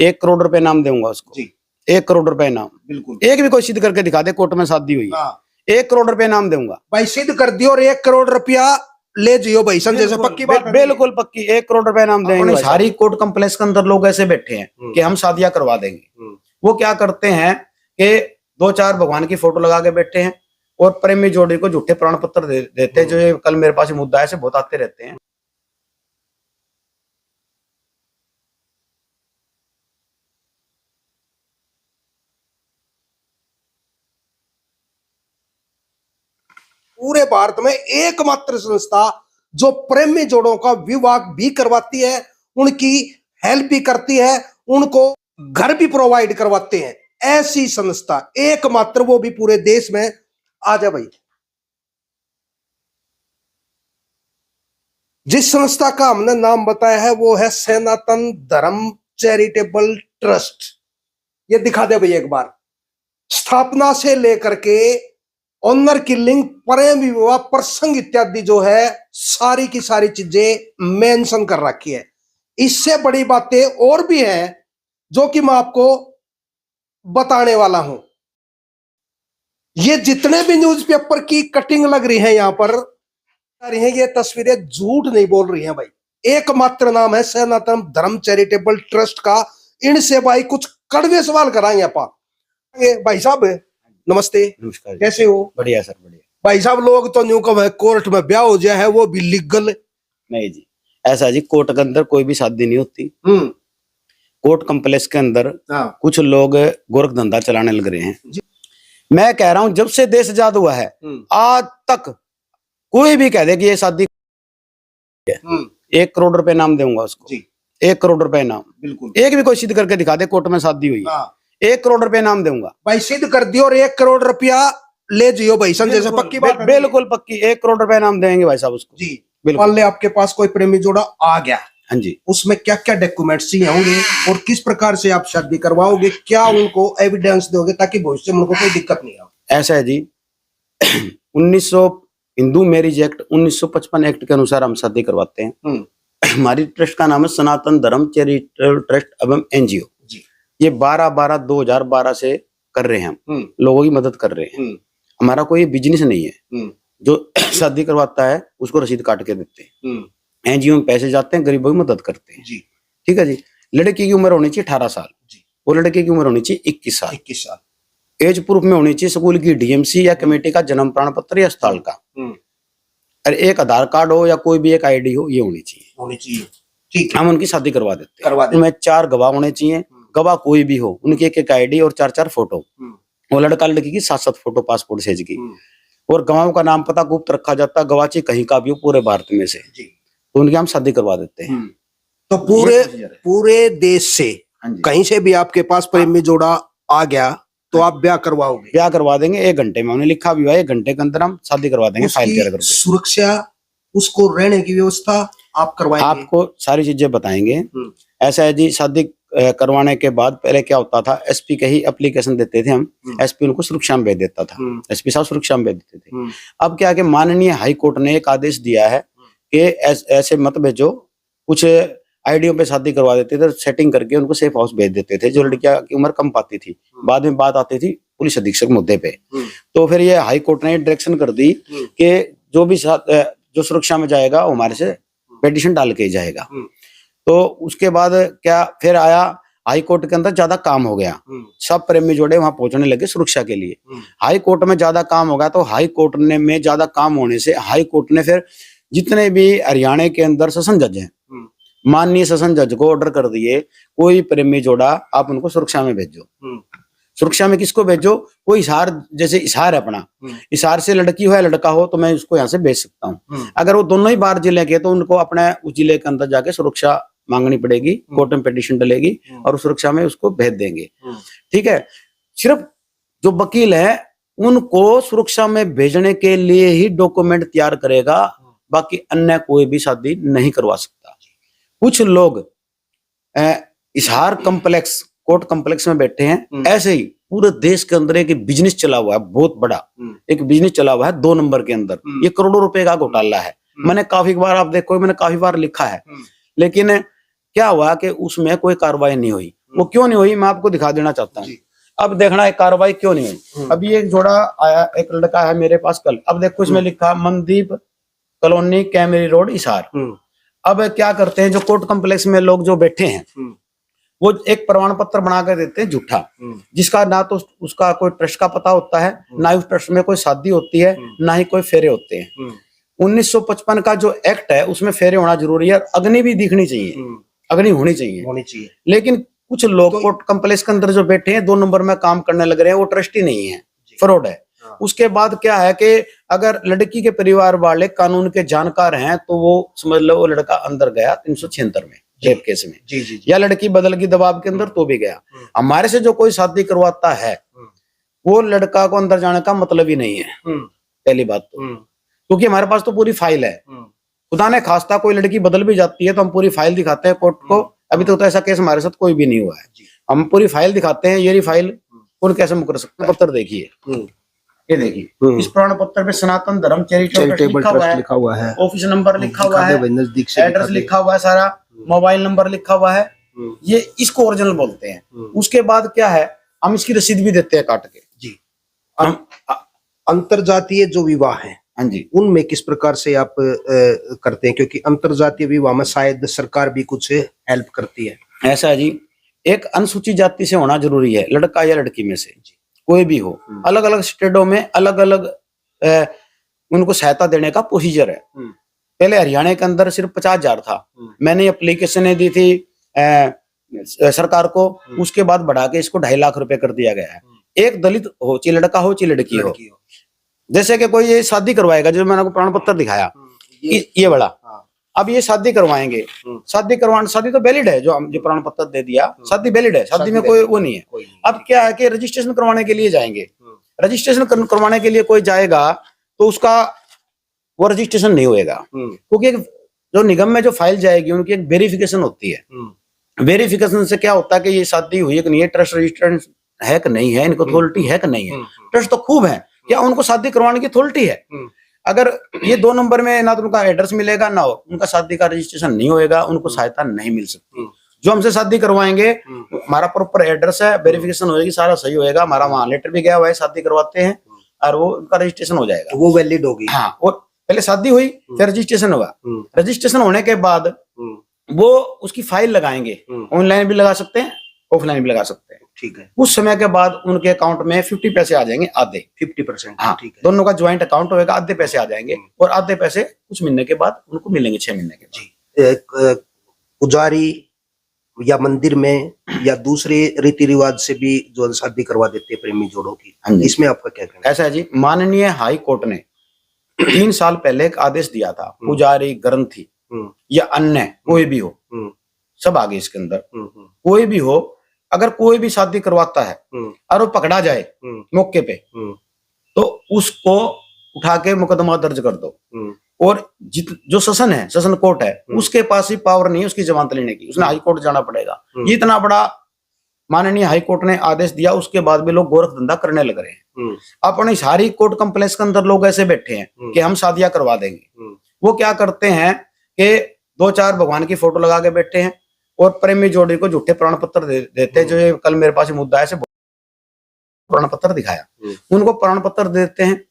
1 करोड़ रुपए नाम दूंगा उसको जी। 1 करोड़ रुपए नाम, बिल्कुल। एक भी कोई सिद्ध करके दिखा दे कोर्ट में शादी हुई है, 1 करोड़ रुपए नाम दूंगा भाई। सिद्ध कर दियो और 1 करोड़ रुपया ले जियो भाई, समझे से पक्की बात है। बिल्कुल पक्की, 1 करोड़ रुपए नाम देंगे। सारी कोर्ट कम्प्लेक्स के अंदर लोग ऐसे बैठे हैं कि हम शादियां करवा देंगे। वो क्या करते हैं कि 2-4 भगवान की फोटो लगा के बैठे हैं और प्रेमी जोड़ी को झूठे प्रमाण पत्र देते हैं। जो ये कल मेरे पास मुद्दा है, से बहुत आते रहते हैं। पूरे भारत में एकमात्र संस्था जो प्रेमी जोड़ों का विवाह भी करवाती है, उनकी हेल्प भी करती है, उनको घर भी प्रोवाइड करवाते हैं, ऐसी संस्था एकमात्र, वो भी पूरे देश में। आ जा भाई। जिस संस्था का हमने नाम बताया है वो है सनातन धर्म चैरिटेबल ट्रस्ट। ये दिखा दे भाई एक बार। स्थापना से लेकर के ऑनर किलिंग, प्रेम विवाह, प्रसंग इत्यादि जो है सारी की सारी चीजें मेंशन कर रखी है। इससे बड़ी बातें और भी हैं जो कि मैं आपको बताने वाला हूं। ये जितने भी न्यूज़पेपर की कटिंग लग रही है यहां पर रही है, ये तस्वीरें झूठ नहीं बोल रही हैं भाई। एकमात्र नाम है सनातन धर्म चैरिटेबल ट्रस्ट का। इनसे भाई कुछ कड़वे सवाल कराएंगे अपा। भाई साहब नमस्ते। नमस्कार। कैसे हो? बढ़िया सर, बढ़िया। भाई साहब लोग तो न्यू कब कोर्ट में ब्याह हो जाए है वो भी लीगल? नहीं जी, ऐसा जी कोर्ट के अंदर कोई भी शादी नहीं होती। कोर्ट कम्प्लेक्स के अंदर कुछ लोग गोरख धंधा चलाने लग रहे हैं। मैं कह रहा हूं जब से देश आजाद हुआ है आज तक कोई भी कह दे कि ये शादी 1 करोड़ रुपए नाम दूंगा उसको जी। 1 करोड़ रुपए नाम, बिल्कुल। एक भी कोई सिद्ध करके दिखा दे कोर्ट में शादी हुई है, 1 करोड़ रुपए नाम दूंगा भाई। सिद्ध कर दियो और 1 करोड़ रुपया ले जियो भाई, समझे से पक्की बात है। बिल्कुल पक्की, 1 करोड़ रुपए नाम देंगे भाई साहब उसको जी। मान ले आपके पास कोई प्रेमी जोड़ा आ गया, हाँ जी, उसमें क्या क्या डॉक्यूमेंट्स चाहिए होंगे और किस प्रकार से आप शादी करवाओगे, क्या उनको एविडेंस दोगे ताकि भविष्य में उनको कोई दिक्कत नहीं हो? ऐसा है जी 1900 हिंदू मैरिज एक्ट 1955 एक्ट के अनुसार हम शादी करवाते हैं। हमारी ट्रस्ट का नाम है सनातन धर्म चैरिटेबल ट्रस्ट एवं एनजीओ। ये 12/12/2012 से कर रहे हैं हम, लोगों की मदद कर रहे हैं। हमारा कोई बिजनेस नहीं है। जो शादी करवाता है उसको रसीद काट के देते हैं, एनजीओ में पैसे जाते हैं, गरीबों की मदद करते हैं। ठीक है जी। लड़की की उम्र होनी चाहिए 18 साल और लड़के की उम्र होनी चाहिए 21 साल। 21 साल एज प्रूफ में होनी चाहिए स्कूल की डीएमसी या कमेटी का जन्म प्रमाण पत्र या स्थल का, और एक आधार कार्ड हो या कोई भी एक आईडी हो, ये होनी चाहिए। ठीक है, हम उनकी शादी करवा देते हैं। उनमें 4 गवाह होने चाहिए, गवाह कोई भी हो, उनकी एक आईडी और 4-4 फोटो, और लड़का लड़की की 7-7 फोटो पासपोर्ट साइज की, और गवाहों का नाम पता गुप्त रखा जाता है। गवाह चाहिए कहीं का भी हो पूरे भारत में से, तो उनकी हम शादी करवा देते हैं। तो पूरे देश से कहीं से भी आपके पास प्रेमी जोड़ा आ गया तो आप ब्याह करवाओगे? ब्याह करवा देंगे 1 घंटे में। उन्हें लिखा भी हुआ है 1 घंटे के अंदर हम शादी करवा देंगे। फाइल सुरक्षा, उसको रहने की व्यवस्था आप करवाएंगे? आपको सारी चीजें बताएंगे। ऐसा है जी, शादी करवाने के बाद पहले क्या होता था, एसपी के ही एप्लीकेशन देते थे हम, एसपी उनको सुरक्षा में भेज देता था, एसपी साहब सुरक्षा में भेज देते थे। अब क्या कि माननीय हाई कोर्ट ने एक आदेश दिया है कि ऐसे मत भेजो। कुछ आईडियो पे शादी करवा देते थे, सेटिंग करके उनको सेफ हाउस भेज देते थे। जो लड़कियां की उम्र कम पाती थी, बाद में बात आती थी पुलिस अधीक्षक मुद्दे पे। तो फिर ये हाई कोर्ट ने डायरेक्शन कर दी कि जो भी जो सुरक्षा में जाएगा वो हमारे से पिटीशन डाल के ही जाएगा। तो उसके बाद क्या फिर आया, हाई कोर्ट के अंदर ज्यादा काम हो गया, सब प्रेमी जोड़े वहां पहुंचने लगे सुरक्षा के लिए। हाई कोर्ट में ज्यादा काम हो गया, तो हाई कोर्ट ने में ज्यादा काम होने से हाई कोर्ट ने फिर जितने भी हरियाणा के अंदर सेशन जज हैं, माननीय सेशन जज को ऑर्डर कर दिए, कोई प्रेमी जोड़ा आप उनको सुरक्षा में भेजो। सुरक्षा में किसको भेजो? कोई इशार, जैसे इशार है अपना, इशार से लड़की हो या लड़का हो तो मैं उसको यहाँ से भेज सकता हूँ। अगर वो दोनों ही बाहर जिले के तो उनको अपने उस जिले के अंदर जाके सुरक्षा मांगनी पड़ेगी, कोर्ट में पिटीशन डलेगी और सुरक्षा में उसको भेज देंगे। ठीक है, सिर्फ जो वकील है उनको सुरक्षा में भेजने के लिए ही डॉक्यूमेंट तैयार करेगा, बाकी अन्य कोई भी शादी नहीं करवा सकता। कुछ लोग इशार कम्प्लेक्स, कोर्ट कम्प्लेक्स में बैठे हैं, ऐसे ही पूरे देश के अंदर एक बिजनेस चला हुआ है, बहुत बड़ा एक बिजनेस चला हुआ है 2 नंबर के अंदर। ये करोड़ों रुपए का घोटाला है। मैंने काफी बार, आप देखो मैंने काफी बार लिखा है, लेकिन क्या हुआ कि उसमें कोई कार्रवाई नहीं हुई। वो क्यों नहीं हुई मैं आपको दिखा देना चाहता हूँ। अब देखना है कार्रवाई क्यों नहीं हुई। अभी एक जोड़ा आया, एक लड़का है मेरे पास कल। अब देखो इसमें लिखा मनदीप कॉलोनी कैमरी रोड हिसार। अब क्या करते हैं जो कोर्ट कॉम्प्लेक्स में लोग जो बैठे हैं वो एक प्रमाण पत्र बना कर देते हैं झूठा, जिसका ना तो उसका कोई ट्रस्ट का पता होता है, ना उस ट्रस्ट में कोई शादी होती है, ना ही कोई फेरे होते हैं। 1955 का जो एक्ट है उसमें फेरे होना जरूरी है, अग्नि भी दिखनी चाहिए, अग्नि होनी चाहिए। लेकिन कुछ लोग कोर्ट कॉम्प्लेक्स के अंदर जो बैठे हैं 2 नंबर में काम करने लग रहे हैं, वो ट्रस्ट ही नहीं है, फ्रॉड है। उसके बाद क्या है कि अगर लड़की के परिवार वाले कानून के जानकार हैं तो वो समझ लो वो लड़का अंदर गया 376 में रेप केस में, जी। या लड़की बदल की दबाव के अंदर तो भी गया। हमारे से जो कोई शादी करवाता है वो लड़का को अंदर जाने का मतलब ही नहीं है, पहली बात तो, क्योंकि हमारे पास तो पूरी फाइल है। खुदा ने खास्ता कोई लड़की बदल भी जाती है तो हम पूरी फाइल दिखाते हैं कोर्ट को। अभी तो ऐसा केस हमारे साथ कोई भी नहीं हुआ है, हम पूरी फाइल दिखाते हैं। ये फाइल कौन कैसे मुकर सकता है। पत्र देखिए, ये देखिए, इस प्रमाण पत्र पे सनातन धर्म चैरिटेबल ट्रस्ट लिखा हुआ है, ऑफिस नंबर लिखा हुआ है, एड्रेस लिखा हुआ है, सारा मोबाइल नंबर लिखा हुआ है। ये इसको ओरिजिनल बोलते हैं। उसके बाद क्या है, हम इसकी रसीद भी देते हैं काट के जी। हम अंतरजातीय जो विवाह है, हाँ जी, उनमें किस प्रकार से आप करते हैं, क्योंकि अंतरजातीय विवाह में शायद सरकार भी कुछ हेल्प करती है। ऐसा है जी, एक अनुसूचित जाति से होना जरूरी है, लड़का या लड़की में से कोई भी हो। अलग अलग स्टेटों में अलग अलग उनको सहायता देने का प्रोसीजर है। पहले हरियाणा के अंदर सिर्फ 50,000 था, मैंने एप्लीकेशन दी थी सरकार को, उसके बाद बढ़ा के इसको 2.5 लाख रुपए कर दिया गया है। एक दलित हो चाहे लड़का हो चाहे लड़की हो, जैसे कि कोई ये शादी करवाएगा, जो मैंने आपको प्रमाण पत्र दिखाया ये बड़ा, अब ये शादी करवाएंगे, शादी तो वैलिड है, जो हम जो प्रमाण पत्र दे दिया शादी वैलिड है, शादी में कोई वो नहीं है। अब क्या है कि रजिस्ट्रेशन करवाने के लिए जाएंगे, रजिस्ट्रेशन करवाने के लिए कोई जाएगा तो उसका वो रजिस्ट्रेशन नहीं होएगा, क्योंकि जो निगम में जो फाइल जाएगी उनकी एक वेरिफिकेशन होती है। वेरिफिकेशन से क्या होता है कि ये शादी हुई है कि नहीं है, ट्रस्ट रजिस्टर्ड है कि नहीं है, इनको अथॉरिटी है कि नहीं है। ट्रस्ट तो खूब है, क्या उनको शादी करवाने की अथॉरिटी है। अगर ये 2 नंबर में ना तो उनका एड्रेस मिलेगा ना उनका शादी का रजिस्ट्रेशन नहीं होएगा, उनको सहायता नहीं मिल सकती। जो हमसे शादी करवाएंगे, हमारा प्रॉपर एड्रेस है, वेरिफिकेशन होगी, सारा सही होएगा, हमारा वहां लेटर भी गया हुआ है, शादी करवाते हैं और वो उनका रजिस्ट्रेशन हो जाएगा, वो वैलिड होगी। हाँ, और पहले शादी हुई फिर रजिस्ट्रेशन होगा, रजिस्ट्रेशन होने के बाद वो उसकी फाइल लगाएंगे, ऑनलाइन भी लगा सकते हैं, ऑफलाइन भी लगा सकते हैं, ठीक है। उस समय के बाद उनके अकाउंट में 50 पैसे आ जाएंगे, आधे 50%, हाँ, ठीक है। दोनों का ज्वाइंट अकाउंट होगा, आधे पैसे आ जाएंगे और आधे पैसे कुछ महीने के बाद उनको मिलेंगे, 6 महीने के बाद। पुजारी या मंदिर में या दूसरे रीति रिवाज से भी जो शादी करवा देते हैं प्रेमी जोड़ों की, इसमें आपका क्या कहना है? ऐसा है जी, माननीय हाई कोर्ट ने 3 साल पहले एक आदेश दिया था, पुजारी, ग्रंथी या अन्य कोई भी हो, सब आगे इसके अंदर, कोई भी हो, अगर कोई भी शादी करवाता है और वो पकड़ा जाए मौके पे तो उसको उठा के मुकदमा दर्ज कर दो। और जो सेशन है, सेशन कोर्ट है, उसके पास ही पावर नहीं है उसकी जमानत लेने की, उसने हाई कोर्ट जाना पड़ेगा। ये इतना बड़ा माननीय हाई कोर्ट ने आदेश दिया, उसके बाद भी लोग गोरख धंधा करने लग रहे हैं। अपने सारी कोर्ट कॉम्प्लेक्स के अंदर लोग ऐसे बैठे हैं कि हम शादियां करवा देंगे। वो क्या करते हैं कि 2-4 भगवान की फोटो लगा के बैठे हैं और प्रेमी जोड़ी को झूठे प्रमाण पत्र देते हैं। जो ये कल मेरे पास मुद्दा है, प्रमाण पत्र दिखाया, उनको प्रमाण पत्र देते हैं।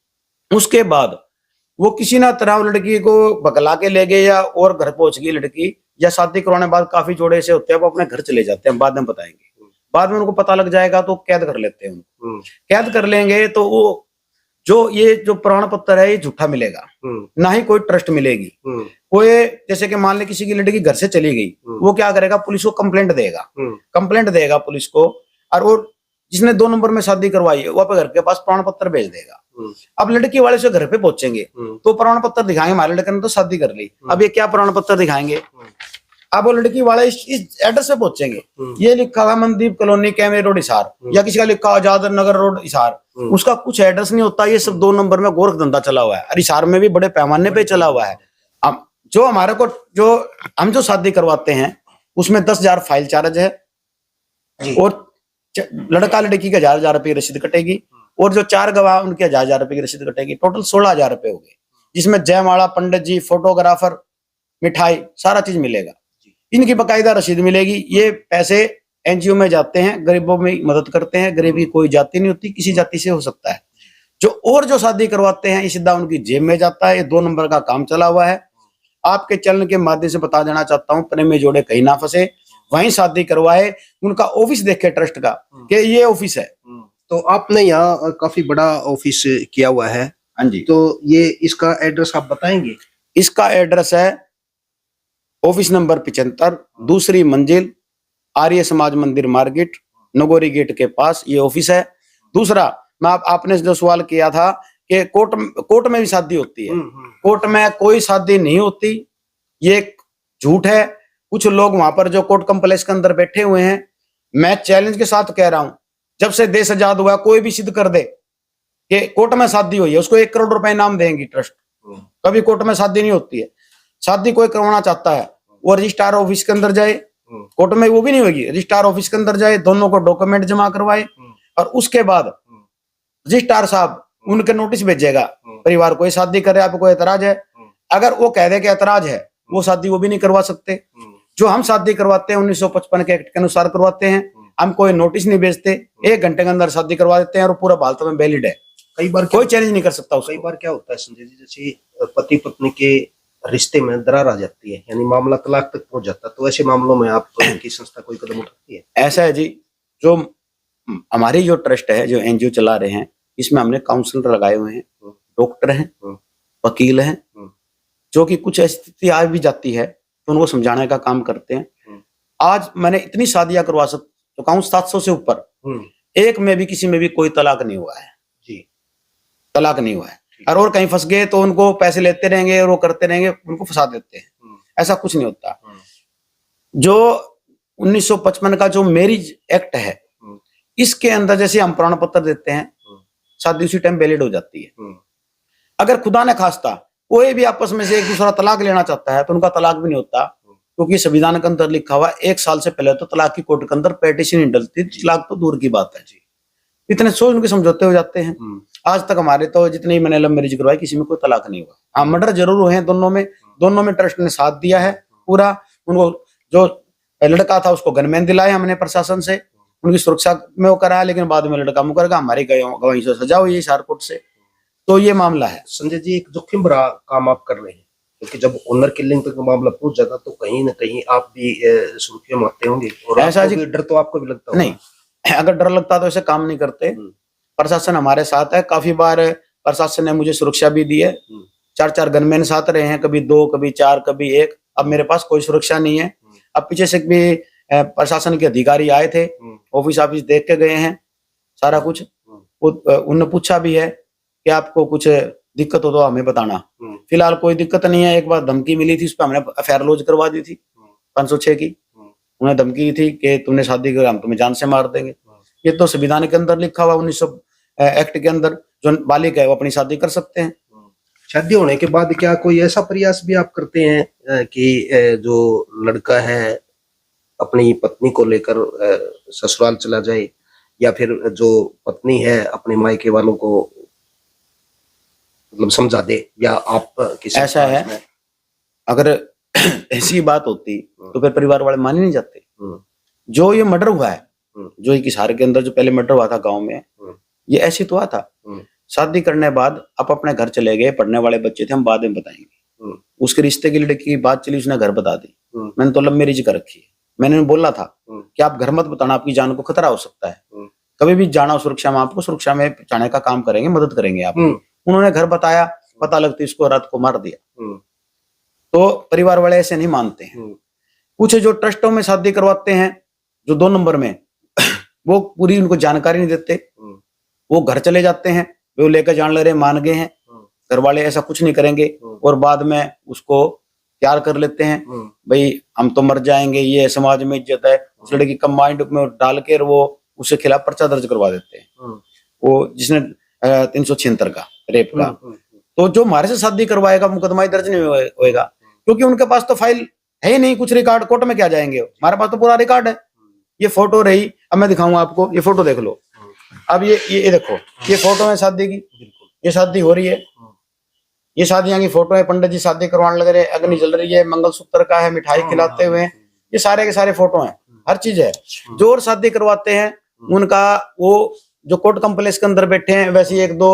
उसके बाद वो किसी ना तरह लड़की को बकला के ले गए या और घर पहुंच गई लड़की, या शादी करवाने बाद काफी जोड़े ऐसे होते हैं वो अपने घर चले जाते हैं, बाद में बताएंगे, बाद में उनको पता लग जाएगा तो कैद कर लेते हैं उनको। कैद कर लेंगे तो वो ये जो प्रमाण पत्र है ये झूठा मिलेगा, ना ही कोई ट्रस्ट मिलेगी। कोई जैसे कि मान ले किसी की लड़की घर से चली गई, वो क्या करेगा, पुलिस को कंप्लेंट देगा पुलिस को, और वो जिसने 2 नंबर में शादी करवाई है वो अपने घर के पास प्रमाण पत्र भेज देगा। अब लड़की वाले से घर पे पहुंचेंगे तो प्रमाण पत्र दिखाएंगे, हमारे लड़के ने तो शादी कर ली, अब ये क्या प्रमाण पत्र दिखाएंगे। अब वो लड़की वाले इस एड्रेस पे पहुंचेंगे, ये लिखा हुआ मनदीप कॉलोनी कैमरे रोड हिसार, या किसी का लिखा हुआ आजाद नगर रोड हिसार, उसका कुछ एड्रेस नहीं होता। ये सब 2 नंबर में गोरख धंधा चला हुआ है, और हिसार में भी बड़े पैमाने पे चला हुआ है। अब जो हमारे को हम जो शादी करवाते हैं उसमें 10,000 फाइल चार्ज है, और लड़का लड़की के 1,000 रुपये रसीद कटेगी, और जो 4 गवाह उनके 1,000 रुपये की रसीद कटेगी। टोटल 16,000 रुपये हो गए, जिसमें जयमाला, पंडित जी, फोटोग्राफर, मिठाई, सारा चीज मिलेगा। इनकी बकायदा रसीद मिलेगी। ये पैसे एनजीओ में जाते हैं, गरीबों में मदद करते हैं। गरीब की कोई जाति नहीं होती, किसी जाति से हो सकता है। जो शादी करवाते हैं ये सीधा उनकी जेब में जाता है। ये 2 नंबर का काम चला हुआ है। आपके चैनल के माध्यम से बता देना चाहता हूँ, प्रेमी जोड़े कहीं ना फंसे, वहीं शादी करवाए। उनका ऑफिस देखे ट्रस्ट का कि ये ऑफिस है। तो आपने यहाँ काफी बड़ा ऑफिस किया हुआ है। हाँ जी। तो ये इसका एड्रेस आप बताएंगे? इसका एड्रेस है ऑफिस नंबर 75, दूसरी मंजिल, आर्य समाज मंदिर मार्केट, नगोरी गेट के पास ये ऑफिस है। दूसरा, मैं आपने जो सवाल किया था कि कोर्ट में भी शादी होती है। कोर्ट में कोई शादी नहीं होती, ये झूठ है। कुछ लोग वहां पर जो कोर्ट कॉम्प्लेक्स के अंदर बैठे हुए हैं, मैं चैलेंज के साथ कह रहा हूं, जब से देश आजाद हुआ कोई भी सिद्ध कर दे कि कोर्ट में शादी हुई है, उसको 1 करोड़ रुपए इनाम देंगी ट्रस्ट। कभी कोर्ट में शादी नहीं होती है। शादी कोई करवाना चाहता है वो रजिस्ट्रार ऑफिस के अंदर जाए, कोर्ट में वो भी नहीं होगी, रजिस्ट्रार ऑफिस के अंदर जाए, दोनों को डॉक्यूमेंट जमा करवाए और उसके बाद रजिस्ट्रार साहब उनके नोटिस भेजेगा। परिवार कोई शादी करे, आपको एतराज है, अगर वो कह दे कि एतराज है, वो शादी वो भी नहीं करवा सकते। जो हम शादी करवाते हैं 1955 के एक्ट के अनुसार करवाते हैं। हम कोई नोटिस नहीं भेजते, 1 घंटे के अंदर शादी करवा देते हैं और पूरा भारत में वैलिड है। कई बार कोई चैलेंज नहीं कर सकता उसको। कई बार क्या होता है संजय जी, जैसे पति पत्नी के रिश्ते में दरार आ जाती है, यानी मामला तलाक तक पहुंच जाता है, तो ऐसे मामलों में आप की संस्था कोई कदम उठाती है? ऐसा है जी, जो हमारी जो ट्रस्ट है, जो एनजीओ चला रहे हैं, इसमें हमने काउंसलर लगाए हुए हैं, डॉक्टर हैं, वकील हैं, जो कि कुछ स्थिति आ भी जाती है तो उनको समझाने का काम करते हैं। आज मैंने इतनी शादियां करवा चुका हूं 700 से ऊपर, एक में भी किसी में भी कोई तलाक नहीं हुआ है जी, तलाक नहीं हुआ है। और कहीं फंस गए तो उनको पैसे लेते रहेंगे और वो करते रहेंगे, उनको फंसा देते हैं। ऐसा कुछ नहीं होता। जो 1955 का जो मैरिज एक्ट है, इसके अंदर जैसे हम प्रमाण पत्र देते हैं, शादी उसी टाइम वैलिड हो जाती है। अगर खुदा ने खास्ता कोई भी आपस में से एक दूसरा तलाक लेना चाहता है तो उनका तलाक भी नहीं होता, क्योंकि संविधान के अंदर लिखा हुआ 1 साल से पहले तो तलाक की कोर्ट के अंदर पेटिशन नहीं डलती। तलाक तो दूर की बात है जी, इतने सोच उनके समझौते हो जाते हैं। आज तक हमारे तो जितने मैंने लव मैरिज करवाई, किसी में कोई तलाक नहीं हुआ। हाँ, मर्डर जरूर हुए हैं दोनों में ट्रस्ट ने साथ दिया है पूरा। उनको जो लड़का था उसको गनमैन दिलाए हमने प्रशासन से, उनकी सुरक्षा में वो कराया, लेकिन बाद में लड़का मुकर गया। हमारी गवाही से सजा हुई है शारकोट से। तो ये मामला है। संजय जी, एक जोखिम भरा काम आप कर रहे हैं, क्योंकि जब ऑनर किलिंग तक मामला पहुंच जाता तो कहीं ना कहीं आप भी सुर्खियों में आते होंगे, और ऐसा जी डर तो आपको भी लगता होगा? नहीं, अगर डर लगता तो ऐसे काम नहीं करते। प्रशासन हमारे साथ है। काफी बार प्रशासन ने मुझे सुरक्षा भी दी है। 4-4 गनमैन साथ रहे हैं, कभी 2, कभी 4, कभी 1। अब मेरे पास कोई सुरक्षा नहीं है। अब पीछे से भी प्रशासन के अधिकारी आए थे, ऑफिस देख के गए हैं सारा कुछ। उन्होंने पूछा भी है कि आपको कुछ दिक्कत हो तो हमें बताना। फिलहाल कोई दिक्कत नहीं है। एक बार धमकी मिली थी, उस पर हमने एफआईआर लॉन्च करवा दी थी 506 की। उन्हें धमकी थी कि तुमने शादी कर, हम तुम्हें जान से मार देंगे। ये तो संविधान के अंदर लिखा हुआ 1900 एक्ट के अंदर, जो बालिग है वो अपनी शादी कर सकते हैं। शादी होने के बाद क्या कोई ऐसा प्रयास भी आप करते हैं कि जो लड़का है अपनी पत्नी को लेकर ससुराल चला जाए, या फिर जो पत्नी है अपने मायके वालों को मतलब समझा दे, या आप किसी? ऐसा है, अगर ऐसी बात होती तो फिर परिवार वाले मान ही नहीं जाते। जो ये मर्डर हुआ है, जो एक हिसार के अंदर जो पहले मर्डर हुआ था गांव में, ये ऐसी तो हुआ था। शादी करने बाद आप अपने घर चले गए, पढ़ने वाले बच्चे थे, हम बाद में बताएंगे। उसके रिश्ते की लड़की की बात चली, उसने घर बता दी। मैंने तो लव मैरिज कर रखी है। मैंने बोला था कि आप घर मत बताना, आपकी जान को खतरा हो सकता है। कभी भी जाना सुरक्षा में, आपको सुरक्षा में जाने का काम करेंगे, मदद करेंगे आप। उन्होंने घर बताया, पता लगती इसको रात को मार दिया। तो परिवार वाले ऐसे नहीं मानते हैं। कुछ जो ट्रस्टों में शादी करवाते हैं, जो 2 नंबर में, वो पूरी उनको जानकारी नहीं देते। वो घर चले जाते हैं, वो लेकर जान ले रहे, मान गए हैं। घर वाले ऐसा कुछ नहीं करेंगे और बाद में उसको प्यार कर लेते हैं। भाई हम तो मर जाएंगे, ये समाज में इज्जत है। उस लड़की का माइंड में डाल कर वो उसके खिलाफ पर्चा दर्ज करवा देते हैं, वो जिसने 376 का रेप का। तो जो हमारे से शादी करवाएगा मुकदमा दर्ज नहीं होएगा, क्योंकि उनके पास तो फाइल है ही नहीं, कुछ रिकॉर्ड। कोर्ट में क्या जाएंगे? हमारे पास तो पूरा रिकॉर्ड है। ये फोटो रही, अब मैं दिखाऊंगा आपको, ये फोटो देख लो। अब ये देखो, ये फोटो है शादी की, ये शादी हो रही है। ये शादियां की फोटो है, पंडित जी शादी करवाने लग रहे, अग्नि जल रही है, मंगलसूत्र का है, मिठाई खिलाते हुए। ये सारे के सारे फोटो हैं, हर चीज है। जो और शादी करवाते हैं उनका वो जो कोर्ट कॉम्प्लेक्स के अंदर बैठे हैं वैसे ही एक दो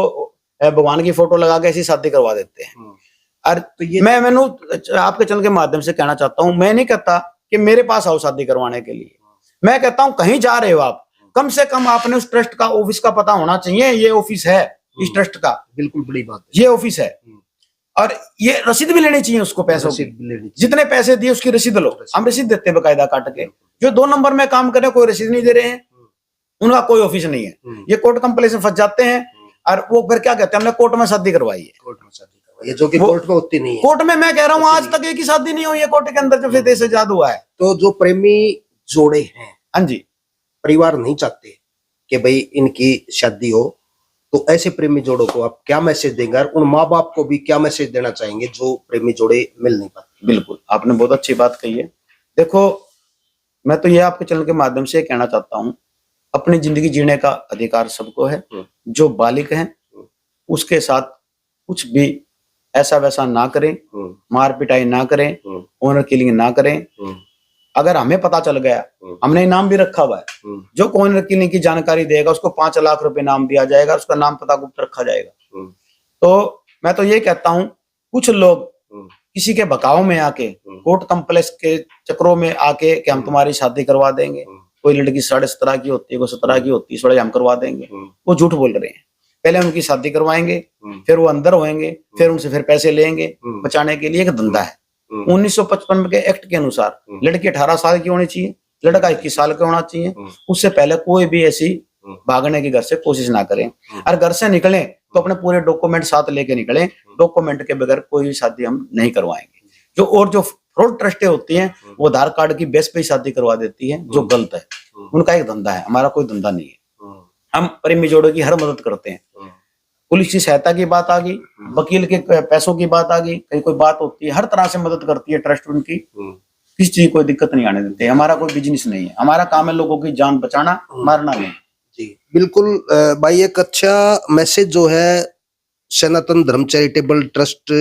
भगवान की फोटो लगा के ऐसी शादी करवा देते हैं। और तो ये मैंने आपके चैनल के माध्यम से कहना चाहता हूं, मैं नहीं कहता कि मेरे पास आओ शादी करवाने के लिए, मैं कहता हूं कहीं जा रहे हो आप, कम से कम आपने उस ट्रस्ट का ऑफिस का पता होना चाहिए, ये ऑफिस है इस ट्रस्ट का, बिल्कुल बड़ी बात है, ये ऑफिस है। और ये रसीद भी लेनी चाहिए उसको, पैसों की, जितने पैसे दिए उसकी रसीद लो, हम रसीद देते हैं बकायदा काट के। जो 2 नंबर में काम कर रहे हैं कोई रसीद नहीं दे रहे हैं, उनका कोई ऑफिस नहीं है, ये कोर्ट कंप्लेंट में फंस जाते हैं और वो फिर क्या कहते हैं हमने कोर्ट में शादी करवाई है, कोर्ट में शादी करवाई है, जो कि कोर्ट में होती नहीं है। कोर्ट में मैं कह रहा हूँ आज तक एक ही शादी नहीं हुई है कोर्ट के अंदर, जब से देश आजाद हुआ है। तो जो प्रेमी जोड़े हैं, हाँ जी, परिवार नहीं चाहते कि भाई इनकी शादी हो, तो ऐसे प्रेमी जोड़ों को आप क्या मैसेज देंगे, और उन माँ बाप को भी क्या मैसेज देना चाहेंगे जो प्रेमी जोड़े मिल नहीं पाते? बिल्कुल, आपने बहुत अच्छी बात कही है। देखो, मैं तो ये आपके चैनल के माध्यम से कहना चाहता हूँ, अपनी जिंदगी जीने का अधिकार सबको है। जो बालिक है उसके साथ कुछ भी ऐसा वैसा ना करें, मार पिटाई ना करें, ऑनर किलिंग ना करें। अगर हमें पता चल गया, हमने इनाम भी रखा हुआ है, जो ऑनर किलिंग की जानकारी देगा उसको 5 लाख रुपए इनाम दिया जाएगा, उसका नाम पता गुप्त रखा जाएगा। तो मैं तो ये कहता हूँ, कुछ लोग किसी के बकाव में आके, कोर्ट कॉम्प्लेक्स के चक्रों में आके कि हम तुम्हारी शादी करवा देंगे, कोई लड़की 17.5 की होती है, कोई 17 की होती है, थोड़ा हम करवा देंगे, वो झूठ बोल रहे हैं। पहले उनकी शादी करवाएंगे, फिर वो अंदर होंगे, फिर उनसे फिर पैसे लेंगे बचाने के लिए। एक धंधा है। 1955 के एक्ट के अनुसार लड़की 18 साल की होनी चाहिए, लड़का 21 साल का होना चाहिए। उससे पहले कोई भी ऐसी भागने की घर से कोशिश ना करें, और घर से निकलें तो अपने पूरे डॉक्यूमेंट साथ लेके निकलें। डॉक्यूमेंट के बगैर कोई भी शादी हम नहीं करवाएंगे। जो फ्रॉड ट्रस्टें होती हैं वो आधार कार्ड की बेस पे ही शादी करवा देती है, जो गलत है। उनका एक धंधा है, हमारा कोई धंधा नहीं है। हम प्रेमी जोड़ों की हर मदद करते हैं। पुलिस की सहायता की बात आ गई, वकील के पैसों की बात आ गई, कहीं कोई बात होती है, हर तरह से मदद करती है ट्रस्ट उनकी। किसी चीज कोई दिक्कत नहीं आने देते। हमारा कोई बिजनेस नहीं है, हमारा काम है लोगों की जान बचाना, मारना नहीं। जी बिल्कुल भाई, एक अच्छा मैसेज जो है सनातन धर्म चैरिटेबल ट्रस्ट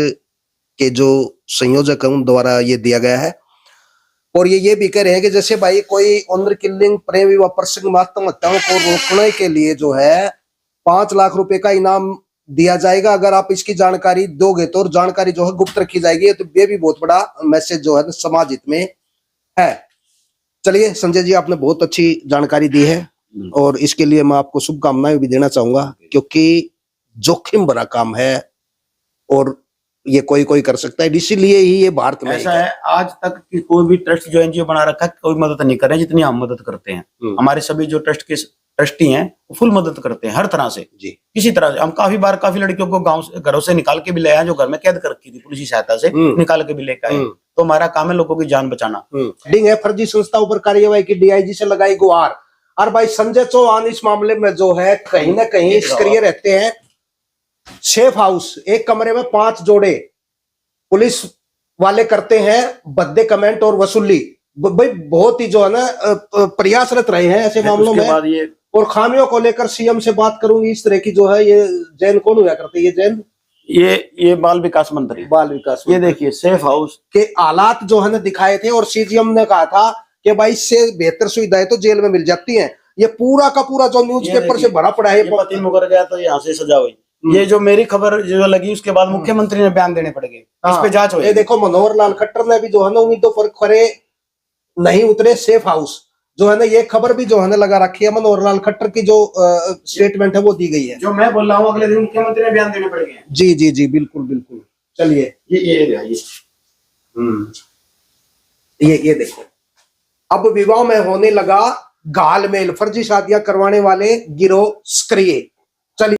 के जो संयोजक हैं उन द्वारा ये दिया गया है। और ये भी कह रहे हैं कि जैसे भाई कोई ऑनर किलिंग, प्रेम विवाह, प्रसंग, आत्महत्याओं को रोकने के लिए जो है 5 लाख रुपए का इनाम दिया जाएगा, अगर आप इसकी जानकारी दोगे तो, और जानकारी जो है गुप्त रखी जाएगी। तो ये भी बहुत बड़ा मैसेज जो है समाज हित में है। चलिए संजय जी, आपने बहुत अच्छी जानकारी दी है और इसके लिए मैं आपको शुभकामनाएं भी देना चाहूंगा, क्योंकि जोखिम भरा काम है और ये कोई कर सकता है, इसीलिए ही ये भारत में ऐसा है। आज तक की कोई भी ट्रस्ट जो एनजीओ बना रखा है कोई मदद नहीं कर रहे जितनी हम मदद करते हैं। हमारे सभी जो ट्रस्ट के ट्रस्टी हैं वो फुल मदद करते हैं हर तरह से जी। किसी तरह से हम काफी लड़कियों को गांव से, घरों से निकाल के भी ले आए, जो घर में कैद कर रखी थी, पुलिस की सहायता से निकाल के भी लेकर आए। तो हमारा काम है लोगों की जान बचाना। है फर्जी संस्थाओं पर कार्यवाही की डीआईजी से लगाई गुहार। और भाई संजय चौहान इस मामले में जो है कहीं ना कहीं सक्रिय रहते हैं। सेफ हाउस, एक कमरे में 5 जोड़े, पुलिस वाले करते हैं भद्दे कमेंट और वसूली। भाई बहुत ही जो है ना प्रयासरत रहे हैं ऐसे मामलों में। ये और खामियों को लेकर सीएम से बात करूंगी, इस तरह की जो है। ये जैन कौन हुआ करते, ये जैन, ये बाल विकास मंत्री, ये देखिए सेफ हाउस के हालात जो है ना दिखाए थे, और सीजीएम ने कहा था कि भाई इससे बेहतर सुविधाएं तो जेल में मिल जाती हैं। ये पूरा का पूरा जो न्यूज़पेपर से भरा पड़ा है। पति मुकर गया तो यहाँ से सजा हुई। ये जो मेरी खबर जो लगी उसके बाद मुख्यमंत्री ने बयान देने पड़ गए, इस पे जांच हुई। ये देखो मनोहर लाल खट्टर ने भी जो है ना उम्मीदों पर खरे नहीं उतरे। सेफ हाउस जो है ना, ये खबर भी जो है ना लगा रखी है। मनोहर लाल खट्टर की जो स्टेटमेंट है वो दी गई है, जो मैं बोल रहा हूँ अगले दिन मुख्यमंत्री ने बयान देने पड़ गए। जी जी जी, बिल्कुल बिल्कुल। चलिए ये देखो, अब विवाह में होने लगा घालमेल, फर्जी शादियां करवाने वाले गिरोह सक्रिय। चलिए